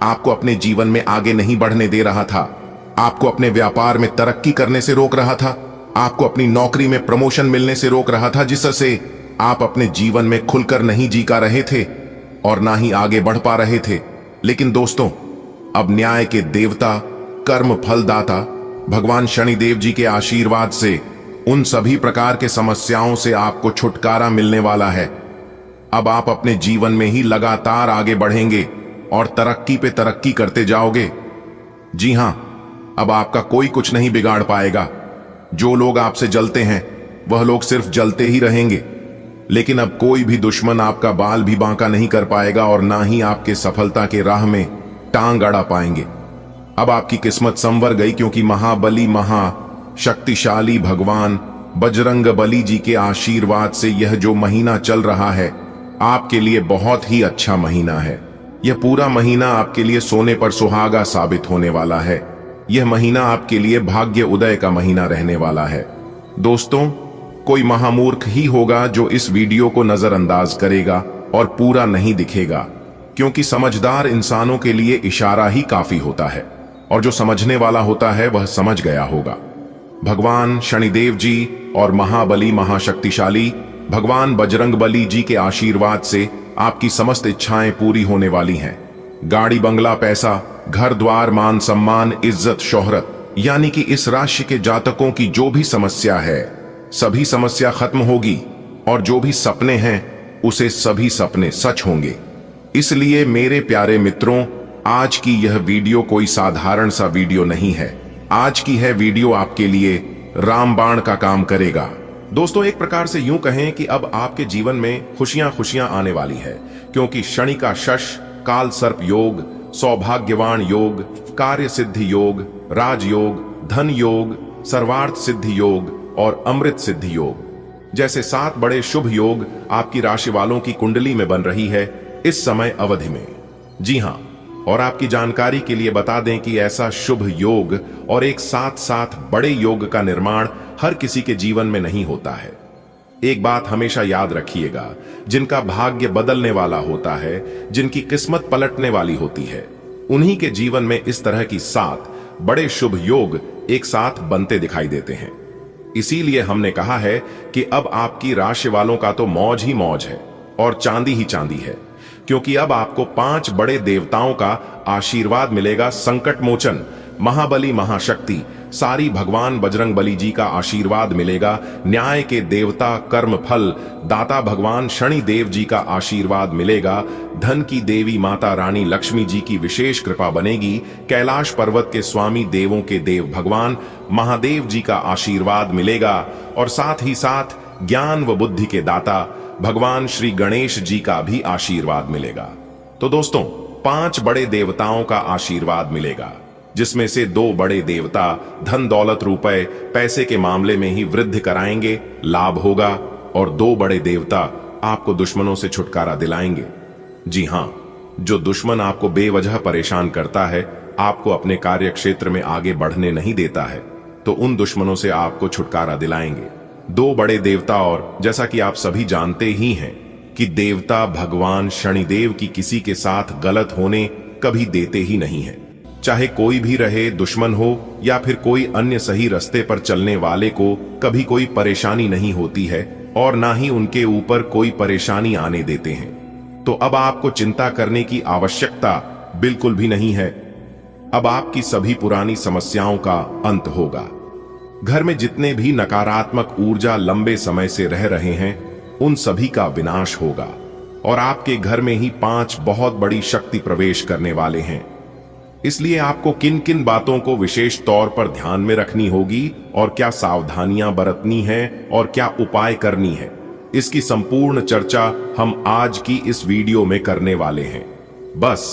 आपको अपने जीवन में आगे नहीं बढ़ने दे रहा था, आपको अपने व्यापार में तरक्की करने से रोक रहा था, आपको अपनी नौकरी में प्रमोशन मिलने से रोक रहा था, जिससे आप अपने जीवन में खुलकर नहीं जी का रहे थे और ना ही आगे बढ़ पा रहे थे। लेकिन दोस्तों, अब न्याय के देवता, कर्म फलदाता भगवान शनिदेव जी के आशीर्वाद से उन सभी प्रकार के समस्याओं से आपको छुटकारा मिलने वाला है। अब आप अपने जीवन में ही लगातार आगे बढ़ेंगे और तरक्की पे तरक्की करते जाओगे। जी हां, अब आपका कोई कुछ नहीं बिगाड़ पाएगा। जो लोग आपसे जलते हैं वह लोग सिर्फ जलते ही रहेंगे, लेकिन अब कोई भी दुश्मन आपका बाल भी बांका नहीं कर पाएगा और ना ही आपके सफलता के राह में टांग अड़ा पाएंगे। अब आपकी किस्मत संवर गई, क्योंकि महाबली, महाशक्तिशाली भगवान बजरंग बली जी के आशीर्वाद से यह जो महीना चल रहा है आपके लिए बहुत ही अच्छा महीना है। यह पूरा महीना आपके लिए सोने पर सुहागा साबित होने वाला है। यह महीना आपके लिए भाग्य उदय का महीना रहने वाला है। दोस्तों, कोई महामूर्ख ही होगा जो इस वीडियो को नजरअंदाज करेगा और पूरा नहीं दिखेगा, क्योंकि समझदार इंसानों के लिए इशारा ही काफी होता है और जो समझने वाला होता है वह समझ गया होगा। भगवान शनिदेव जी और महाबली, महाशक्तिशाली भगवान बजरंग बली जी के आशीर्वाद से आपकी समस्त इच्छाएं पूरी होने वाली हैं। गाड़ी, बंगला, पैसा, घर द्वार, मान सम्मान, इज्जत, शोहरत, यानी कि इस राशि के जातकों की जो भी समस्या है सभी समस्या खत्म होगी और जो भी सपने हैं उसे सभी सपने सच होंगे। इसलिए मेरे प्यारे मित्रों, आज की यह वीडियो कोई साधारण सा वीडियो नहीं है। आज की है वीडियो आपके लिए रामबाण का काम करेगा। दोस्तों, एक प्रकार से यूं कहें कि अब आपके जीवन में खुशियां खुशियां आने वाली है, क्योंकि शनि का शश, काल सर्प योग, सौभाग्यवान योग, कार्य सिद्धि योग, राजयोग, धन योग, सर्वार्थ सिद्धि योग और अमृत सिद्धि योग जैसे 7 बड़े शुभ योग आपकी राशि वालों की कुंडली में बन रही है इस समय अवधि में। जी हां, और आपकी जानकारी के लिए बता दें कि ऐसा शुभ योग और एक साथ साथ बड़े योग का निर्माण हर किसी के जीवन में नहीं होता है। एक बात हमेशा याद रखिएगा, जिनका भाग्य बदलने वाला होता है, जिनकी किस्मत पलटने वाली होती है, उन्हीं के जीवन में इस तरह की 7 बड़े शुभ योग एक साथ बनते दिखाई देते हैं। इसीलिए हमने कहा है कि अब आपकी राशि वालों का तो मौज ही मौज है और चांदी ही चांदी है, क्योंकि अब आपको 5 बड़े देवताओं का आशीर्वाद मिलेगा। संकट मोचन महाबली महाशक्ति सारी भगवान बजरंगबली जी का आशीर्वाद मिलेगा। न्याय के देवता कर्म फल दाता भगवान शनि देव जी का आशीर्वाद मिलेगा। धन की देवी माता रानी लक्ष्मी जी की विशेष कृपा बनेगी। कैलाश पर्वत के स्वामी देवों के देव भगवान महादेव जी का आशीर्वाद मिलेगा और साथ ही साथ ज्ञान व बुद्धि के दाता भगवान श्री गणेश जी का भी आशीर्वाद मिलेगा। तो दोस्तों, 5 बड़े देवताओं का आशीर्वाद मिलेगा, जिसमें से 2 बड़े देवता धन दौलत रुपए पैसे के मामले में ही वृद्धि कराएंगे, लाभ होगा, और 2 बड़े देवता आपको दुश्मनों से छुटकारा दिलाएंगे। जी हां, जो दुश्मन आपको बेवजह परेशान करता है, आपको अपने कार्य क्षेत्र में आगे बढ़ने नहीं देता है, तो उन दुश्मनों से आपको छुटकारा दिलाएंगे 2 बड़े देवता। और जैसा कि आप सभी जानते ही हैं कि देवता भगवान शनिदेव की किसी के साथ गलत होने कभी देते ही नहीं है। चाहे कोई भी रहे, दुश्मन हो या फिर कोई अन्य सही रास्ते पर चलने वाले को कभी कोई परेशानी नहीं होती है और ना ही उनके ऊपर कोई परेशानी आने देते हैं। तो अब आपको चिंता करने की आवश्यकता बिल्कुल भी नहीं है। अब आपकी सभी पुरानी समस्याओं का अंत होगा। घर में जितने भी नकारात्मक ऊर्जा लंबे समय से रह रहे हैं, उन सभी का विनाश होगा और आपके घर में ही 5 बहुत बड़ी शक्ति प्रवेश करने वाले हैं। इसलिए आपको किन किन बातों को विशेष तौर पर ध्यान में रखनी होगी और क्या सावधानियां बरतनी है और क्या उपाय करनी है, इसकी संपूर्ण चर्चा हम आज की इस वीडियो में करने वाले हैं। बस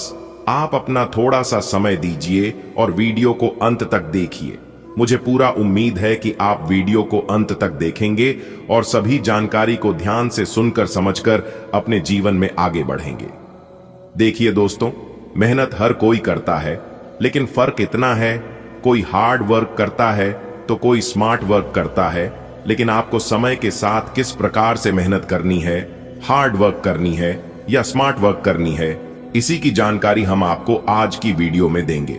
आप अपना थोड़ा सा समय दीजिए और वीडियो को अंत तक देखिए। मुझे पूरा उम्मीद है कि आप वीडियो को अंत तक देखेंगे और सभी जानकारी को ध्यान से सुनकर समझकर अपने जीवन में आगे बढ़ेंगे। देखिए दोस्तों, मेहनत हर कोई करता है, लेकिन फर्क इतना है, कोई हार्ड वर्क करता है तो कोई स्मार्ट वर्क करता है। लेकिन आपको समय के साथ किस प्रकार से मेहनत करनी है, हार्ड वर्क करनी है या स्मार्ट वर्क करनी है, इसी की जानकारी हम आपको आज की वीडियो में देंगे।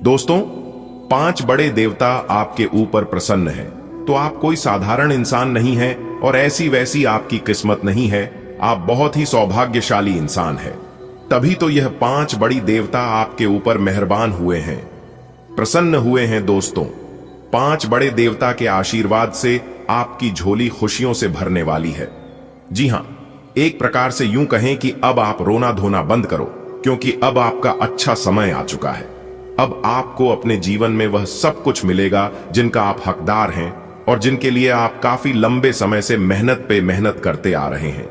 दोस्तों, 5 बड़े देवता आपके ऊपर प्रसन्न है, तो आप कोई साधारण इंसान नहीं है और ऐसी वैसी आपकी किस्मत नहीं है। आप बहुत ही सौभाग्यशाली इंसान है, तभी तो यह 5 बड़ी देवता आपके ऊपर मेहरबान हुए हैं, प्रसन्न हुए हैं। दोस्तों, 5 बड़े देवता के आशीर्वाद से आपकी झोली खुशियों से भरने वाली है। जी हां, एक प्रकार से यूं कहें कि अब आप रोना धोना बंद करो, क्योंकि अब आपका अच्छा समय आ चुका है। अब आपको अपने जीवन में वह सब कुछ मिलेगा जिनका आप हकदार हैं और जिनके लिए आप काफी लंबे समय से मेहनत पे मेहनत करते आ रहे हैं।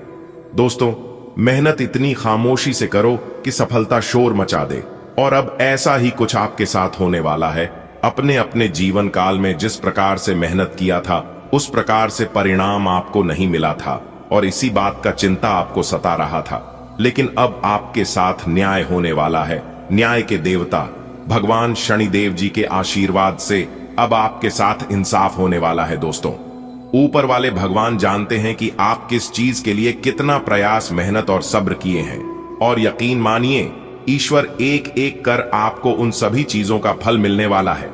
दोस्तों, मेहनत इतनी खामोशी से करो कि सफलता शोर मचा दे, और अब ऐसा ही कुछ आपके साथ होने वाला है। अपने अपने जीवन काल में जिस प्रकार से मेहनत किया था, उस प्रकार से परिणाम आपको नहीं मिला था और इसी बात का चिंता आपको सता रहा था। लेकिन अब आपके साथ न्याय होने वाला है। न्याय के देवता भगवान शनिदेव जी के आशीर्वाद से अब आपके साथ इंसाफ होने वाला है। दोस्तों, ऊपर वाले भगवान जानते हैं कि आप किस चीज के लिए कितना प्रयास, मेहनत और सब्र किए हैं, और यकीन मानिए, ईश्वर एक एक कर आपको उन सभी चीजों का फल मिलने वाला है।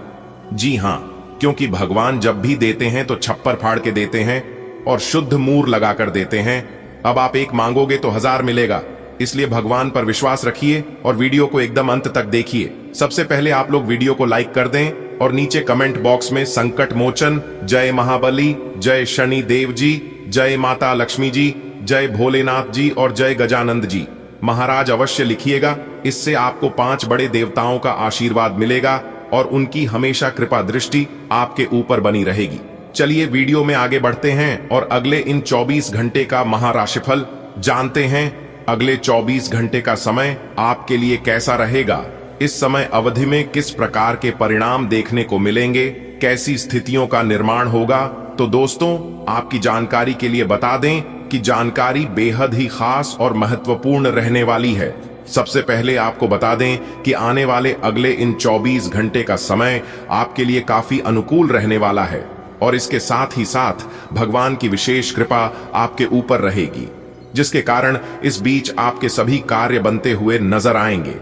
जी हां, क्योंकि भगवान जब भी देते हैं तो छप्पर फाड़ के देते हैं और शुद्ध मूर लगाकर देते हैं। अब आप एक मांगोगे तो 1000 मिलेगा, इसलिए भगवान पर विश्वास रखिए और वीडियो को एकदम अंत तक देखिए। सबसे पहले आप लोग वीडियो को लाइक कर दें और नीचे कमेंट बॉक्स में संकट मोचन, जय महाबली, जय शनि देव जी, जय माता लक्ष्मी जी, जय भोलेनाथ जी और जय गजानंद जी महाराज अवश्य लिखिएगा। इससे आपको 5 बड़े देवताओं का आशीर्वाद मिलेगा और उनकी हमेशा कृपा दृष्टि आपके ऊपर बनी रहेगी। चलिए वीडियो में आगे बढ़ते हैं और अगले इन 24 घंटे का महाराशिफल जानते हैं। अगले 24 घंटे का समय आपके लिए कैसा रहेगा, इस समय अवधि में किस प्रकार के परिणाम देखने को मिलेंगे, कैसी स्थितियों का निर्माण होगा। तो दोस्तों, आपकी जानकारी के लिए बता दें कि जानकारी बेहद ही खास और महत्वपूर्ण रहने वाली है। सबसे पहले आपको बता दें कि आने वाले अगले इन 24 घंटे का समय आपके लिए काफी अनुकूल रहने वाला है और इसके साथ ही साथ भगवान की विशेष कृपा आपके ऊपर रहेगी, जिसके कारण इस बीच आपके सभी कार्य बनते हुए नजर आएंगे।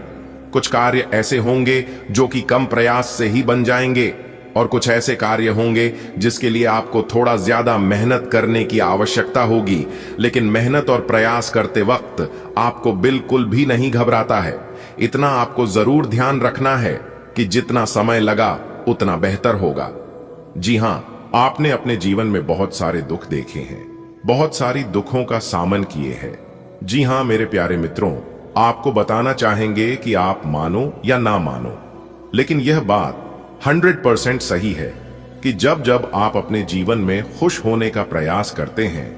कुछ कार्य ऐसे होंगे जो कि कम प्रयास से ही बन जाएंगे और कुछ ऐसे कार्य होंगे जिसके लिए आपको थोड़ा ज्यादा मेहनत करने की आवश्यकता होगी, लेकिन मेहनत और प्रयास करते वक्त आपको बिल्कुल भी नहीं घबराता है। इतना आपको जरूर ध्यान रखना है कि जितना समय लगा उतना बेहतर होगा। जी हां, आपने अपने जीवन में बहुत सारे दुख देखे हैं, बहुत सारी दुखों का सामना किए हैं। जी हां मेरे प्यारे मित्रों, आपको बताना चाहेंगे कि आप मानो या ना मानो, लेकिन यह बात 100% सही है कि जब जब आप अपने जीवन में खुश होने का प्रयास करते हैं,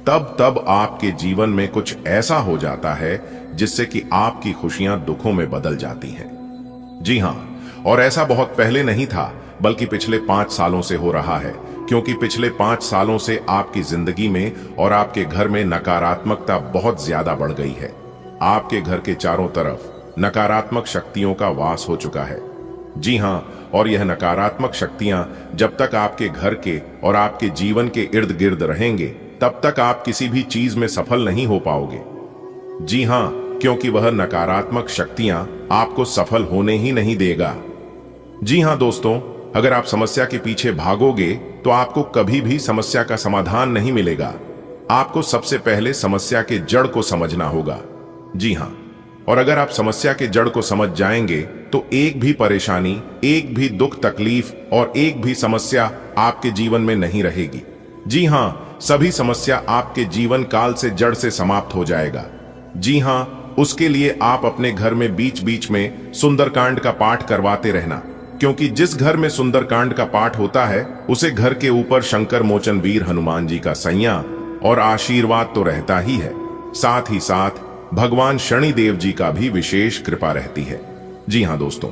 तब तब आपके जीवन में कुछ ऐसा हो जाता है जिससे कि आपकी खुशियां दुखों में बदल जाती हैं। जी हां, और ऐसा बहुत पहले नहीं था, बल्कि पिछले 5 सालों से हो रहा है, क्योंकि पिछले 5 सालों से आपकी जिंदगी में और आपके घर में नकारात्मकता बहुत ज्यादा बढ़ गई है। आपके घर के चारों तरफ नकारात्मक शक्तियों का वास हो चुका है। जी हां, और यह नकारात्मक शक्तियां जब तक आपके घर के और आपके जीवन के इर्द गिर्द रहेंगे, तब तक आप किसी भी चीज में सफल नहीं हो पाओगे। जी हां, क्योंकि वह नकारात्मक शक्तियां आपको सफल होने ही नहीं देगा। जी हां दोस्तों, अगर आप समस्या के पीछे भागोगे तो आपको कभी भी समस्या का समाधान नहीं मिलेगा। आपको सबसे पहले समस्या के जड़ को समझना होगा। जी हां, और अगर आप समस्या के जड़ को समझ जाएंगे तो एक भी परेशानी, एक भी दुख तकलीफ और एक भी समस्या आपके जीवन में नहीं रहेगी। जी हां, सभी समस्या आपके जीवन काल से जड़ से समाप्त हो जाएगा। जी हां, उसके लिए आप अपने घर में बीच बीच में सुंदरकांड का पाठ करवाते रहना, क्योंकि जिस घर में सुंदरकांड का पाठ होता है उसे घर के ऊपर शंकर मोचन वीर हनुमान जी का सैया और आशीर्वाद तो रहता ही है, साथ ही साथ भगवान शनिदेव जी का भी विशेष कृपा रहती है। जी हां दोस्तों,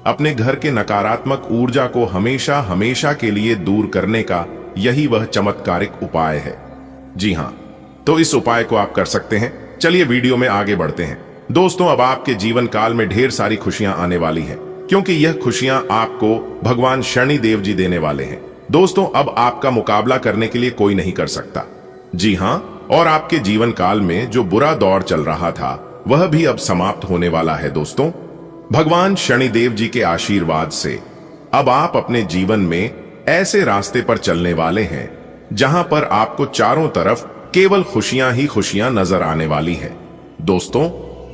अपने घर के नकारात्मक ऊर्जा को हमेशा हमेशा के लिए दूर करने का यही वह चमत्कारिक उपाय है। जी हां, तो इस उपाय को आप कर सकते हैं। चलिए वीडियो में आगे बढ़ते हैं। दोस्तों, अब आपके जीवन काल में ढेर सारी खुशियां आने वाली हैं, क्योंकि यह खुशियां आपको भगवान शनिदेव जी देने वाले हैं। दोस्तों, अब आपका मुकाबला करने के लिए कोई नहीं कर सकता। जी हां, और आपके जीवन काल में जो बुरा दौर चल रहा था वह भी अब समाप्त होने वाला है। दोस्तों, भगवान शनिदेव जी के आशीर्वाद से अब आप अपने जीवन में ऐसे रास्ते पर चलने वाले हैं जहां पर आपको चारों तरफ केवल खुशियां ही खुशियां नजर आने वाली है। दोस्तों,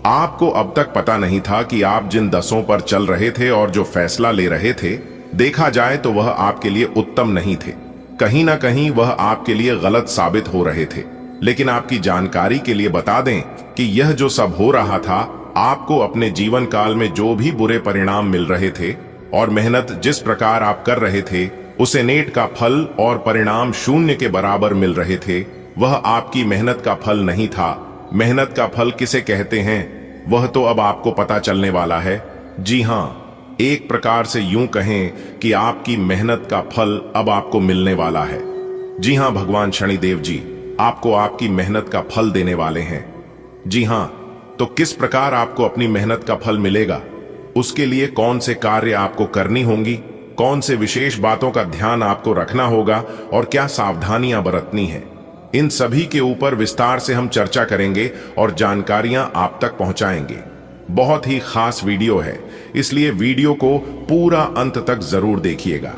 आपको अब तक पता नहीं था कि आप जिन दसों पर चल रहे थे और जो फैसला ले रहे थे, देखा जाए तो वह आपके लिए उत्तम नहीं थे। कहीं ना कहीं वह आपके लिए गलत साबित हो रहे थे। लेकिन आपकी जानकारी के लिए बता दें कि यह जो सब हो रहा था, आपको अपने जीवन काल में जो भी बुरे परिणाम मिल रहे थे और मेहनत जिस प्रकार आप कर रहे थे, उसे नेट का फल और परिणाम शून्य के बराबर मिल रहे थे, वह आपकी मेहनत का फल नहीं था। मेहनत का फल किसे कहते हैं, वह तो अब आपको पता चलने वाला है। जी हां, एक प्रकार से यूं कहें कि आपकी मेहनत का फल अब आपको मिलने वाला है। जी हां, भगवान शनिदेव जी आपको आपकी मेहनत का फल देने वाले हैं। जी हां, तो किस प्रकार आपको अपनी मेहनत का फल मिलेगा, उसके लिए कौन से कार्य आपको करनी होंगी, कौन से विशेष बातों का ध्यान आपको रखना होगा और क्या सावधानियां बरतनी है, इन सभी के ऊपर विस्तार से हम चर्चा करेंगे और जानकारियां आप तक पहुंचाएंगे। बहुत ही खास वीडियो है, इसलिए वीडियो को पूरा अंत तक जरूर देखिएगा।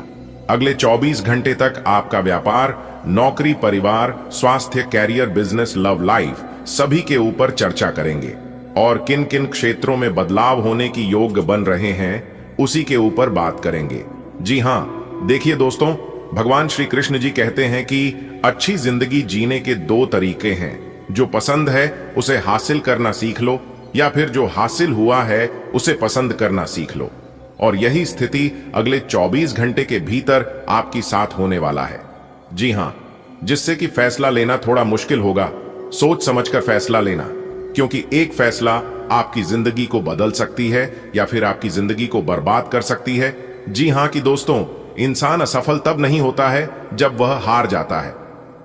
अगले 24 घंटे तक आपका व्यापार, नौकरी, परिवार, स्वास्थ्य, कैरियर, बिजनेस, लव लाइफ सभी के ऊपर चर्चा करेंगे और किन किन क्षेत्रों में बदलाव होने की योग बन रहे हैं उसी के ऊपर बात करेंगे। जी हां, देखिए दोस्तों, भगवान श्री कृष्ण जी कहते हैं कि अच्छी जिंदगी जीने के 2 तरीके हैं। जो पसंद है उसे हासिल करना सीख लो, या फिर जो हासिल हुआ है उसे पसंद करना सीख लो। और यही स्थिति अगले 24 घंटे के भीतर आपकी साथ होने वाला है। जी हां, जिससे कि फैसला लेना थोड़ा मुश्किल होगा। सोच समझकर फैसला लेना, क्योंकि एक फैसला आपकी जिंदगी को बदल सकती है या फिर आपकी जिंदगी को बर्बाद कर सकती है। जी हां कि दोस्तों, इंसान असफल तब नहीं होता है जब वह हार जाता है।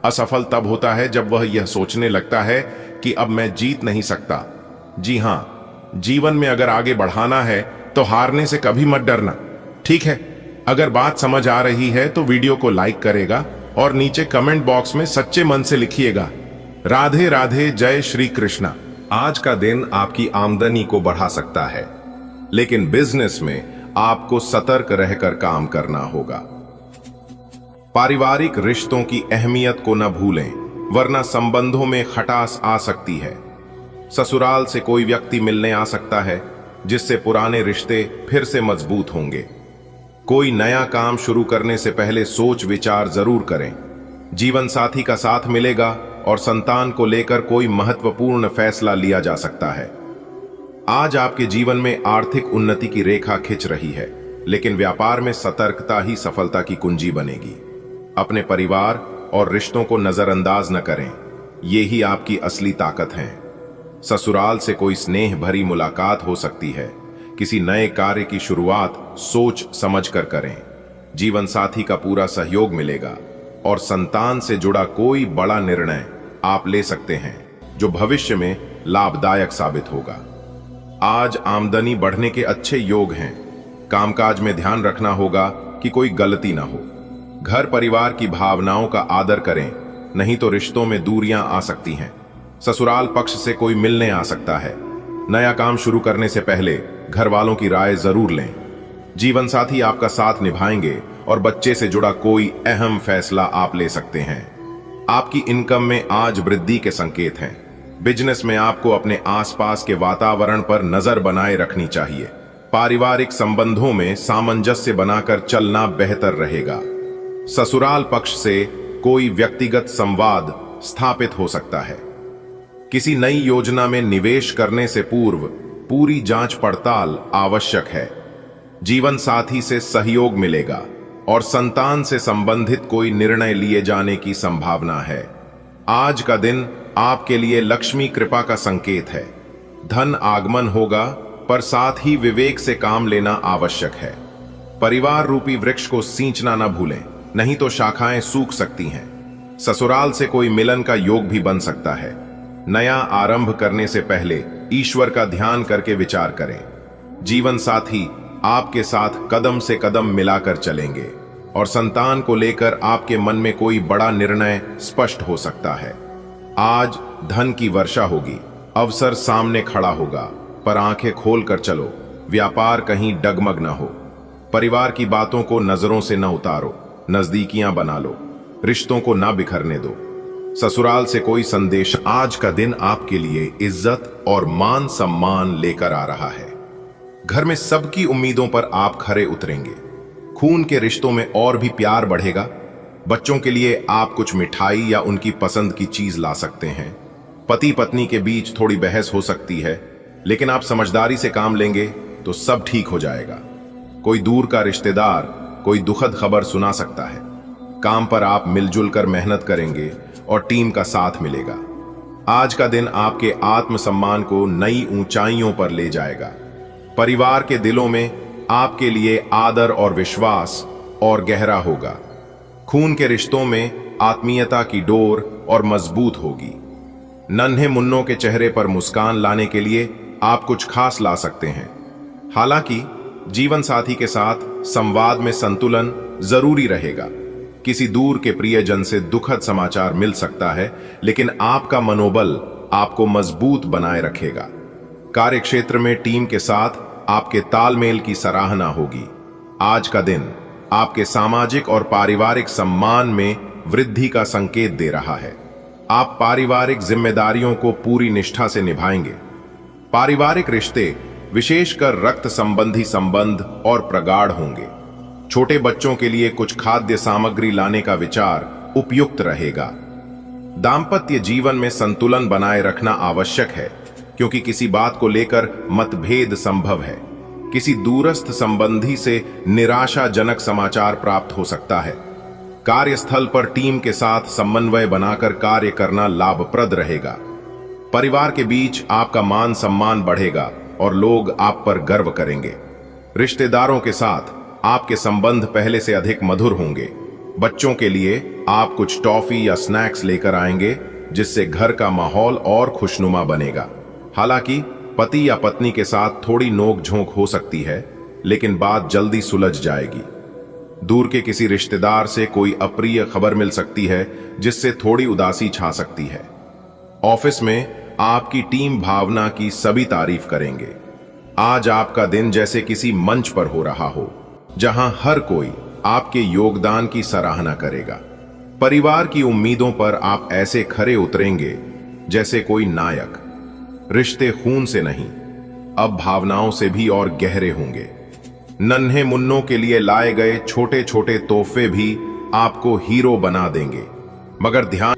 असफल तब होता है जब वह यह सोचने लगता है कि अब मैं जीत नहीं सकता। जी हां, जीवन में अगर आगे बढ़ाना है तो हारने से कभी मत डरना। ठीक है, अगर बात समझ आ रही है तो वीडियो को लाइक करेगा और नीचे कमेंट बॉक्स में सच्चे मन से लिखिएगा राधे राधे, जय श्री कृष्णा। आज का दिन आपकी आमदनी को बढ़ा सकता है, लेकिन बिजनेस में आपको सतर्क रहकर काम करना होगा। पारिवारिक रिश्तों की अहमियत को न भूलें, वरना संबंधों में खटास आ सकती है। ससुराल से कोई व्यक्ति मिलने आ सकता है, जिससे पुराने रिश्ते फिर से मजबूत होंगे। कोई नया काम शुरू करने से पहले सोच विचार जरूर करें। जीवन साथी का साथ मिलेगा और संतान को लेकर कोई महत्वपूर्ण फैसला लिया जा सकता है। आज आपके जीवन में आर्थिक उन्नति की रेखा खिंच रही है, लेकिन व्यापार में सतर्कता ही सफलता की कुंजी बनेगी। अपने परिवार और रिश्तों को नजरअंदाज न करें, ये ही आपकी असली ताकत है। ससुराल से कोई स्नेह भरी मुलाकात हो सकती है। किसी नए कार्य की शुरुआत सोच समझ कर करें। जीवन साथी का पूरा सहयोग मिलेगा और संतान से जुड़ा कोई बड़ा निर्णय आप ले सकते हैं, जो भविष्य में लाभदायक साबित होगा। आज आमदनी बढ़ने के अच्छे योग हैं। कामकाज में ध्यान रखना होगा कि कोई गलती ना हो। घर परिवार की भावनाओं का आदर करें, नहीं तो रिश्तों में दूरियां आ सकती हैं। ससुराल पक्ष से कोई मिलने आ सकता है। नया काम शुरू करने से पहले घर वालों की राय जरूर लें। जीवन साथी आपका साथ निभाएंगे और बच्चे से जुड़ा कोई अहम फैसला आप ले सकते हैं। आपकी इनकम में आज वृद्धि के संकेत हैं। बिजनेस में आपको अपने आसपास के वातावरण पर नजर बनाए रखनी चाहिए। पारिवारिक संबंधों में सामंजस्य बनाकर चलना बेहतर रहेगा। ससुराल पक्ष से कोई व्यक्तिगत संवाद स्थापित हो सकता है। किसी नई योजना में निवेश करने से पूर्व पूरी जांच पड़ताल आवश्यक है। जीवन साथी से सहयोग मिलेगा और संतान से संबंधित कोई निर्णय लिए जाने की संभावना है। आज का दिन आपके लिए लक्ष्मी कृपा का संकेत है। धन आगमन होगा, पर साथ ही विवेक से काम लेना आवश्यक है। परिवार रूपी वृक्ष को सींचना न भूलें, नहीं तो शाखाएं सूख सकती हैं। ससुराल से कोई मिलन का योग भी बन सकता है। नया आरंभ करने से पहले ईश्वर का ध्यान करके विचार करें। जीवन साथी आपके साथ कदम से कदम मिलाकर चलेंगे और संतान को लेकर आपके मन में कोई बड़ा निर्णय स्पष्ट हो सकता है। आज धन की वर्षा होगी, अवसर सामने खड़ा होगा, पर आंखें खोल कर चलो, व्यापार कहीं डगमग न हो। परिवार की बातों को नजरों से न उतारो, नजदीकियां बना लो, रिश्तों को ना बिखरने दो। ससुराल से कोई संदेश आज का दिन आपके लिए इज्जत और मान सम्मान लेकर आ रहा है। घर में सबकी उम्मीदों पर आप खरे उतरेंगे। खून के रिश्तों में और भी प्यार बढ़ेगा। बच्चों के लिए आप कुछ मिठाई या उनकी पसंद की चीज ला सकते हैं। पति पत्नी के बीच थोड़ी बहस हो सकती है, लेकिन आप समझदारी से काम लेंगे तो सब ठीक हो जाएगा। कोई दूर का रिश्तेदार कोई दुखद खबर सुना सकता है। काम पर आप मिलजुल कर मेहनत करेंगे और टीम का साथ मिलेगा। आज का दिन आपके आत्मसम्मान को नई ऊंचाइयों पर ले जाएगा। परिवार के दिलों में आपके लिए आदर और विश्वास और गहरा होगा। खून के रिश्तों में आत्मीयता की डोर और मजबूत होगी। नन्हे मुन्नों के चेहरे पर मुस्कान लाने के लिए आप कुछ खास ला सकते हैं। हालांकि जीवन साथी के साथ संवाद में संतुलन जरूरी रहेगा। किसी दूर के प्रियजन से दुखद समाचार मिल सकता है, लेकिन आपका मनोबल आपको मजबूत बनाए रखेगा। कार्यक्षेत्र में टीम के साथ आपके तालमेल की सराहना होगी। आज का दिन आपके सामाजिक और पारिवारिक सम्मान में वृद्धि का संकेत दे रहा है। आप पारिवारिक जिम्मेदारियों को पूरी निष्ठा से निभाएंगे। पारिवारिक रिश्ते, विशेषकर रक्त संबंधी संबंध और प्रगाढ़ होंगे। छोटे बच्चों के लिए कुछ खाद्य सामग्री लाने का विचार उपयुक्त रहेगा। दांपत्य जीवन में संतुलन बनाए रखना आवश्यक है, क्योंकि किसी बात को लेकर मतभेद संभव है। किसी दूरस्थ संबंधी से निराशाजनक समाचार प्राप्त हो सकता है। कार्यस्थल पर टीम के साथ समन्वय बनाकर कार्य करना लाभप्रद रहेगा। परिवार के बीच आपका मान सम्मान बढ़ेगा और लोग आप पर गर्व करेंगे। रिश्तेदारों के साथ आपके संबंध पहले से अधिक मधुर होंगे। बच्चों के लिए आप कुछ टॉफी या स्नैक्स लेकर आएंगे, जिससे घर का माहौल और खुशनुमा बनेगा। हालांकि पति या पत्नी के साथ थोड़ी नोक झोंक हो सकती है, लेकिन बात जल्दी सुलझ जाएगी। दूर के किसी रिश्तेदार से कोई अप्रिय खबर मिल सकती है, जिससे थोड़ी उदासी छा सकती है। ऑफिस में आपकी टीम भावना की सभी तारीफ करेंगे। आज आपका दिन जैसे किसी मंच पर हो रहा हो, जहां हर कोई आपके योगदान की सराहना करेगा। परिवार की उम्मीदों पर आप ऐसे खरे उतरेंगे जैसे कोई नायक। रिश्ते खून से नहीं, अब भावनाओं से भी और गहरे होंगे। नन्हे मुन्नों के लिए लाए गए छोटे छोटे तोहफे भी आपको हीरो बना देंगे। मगर ध्यान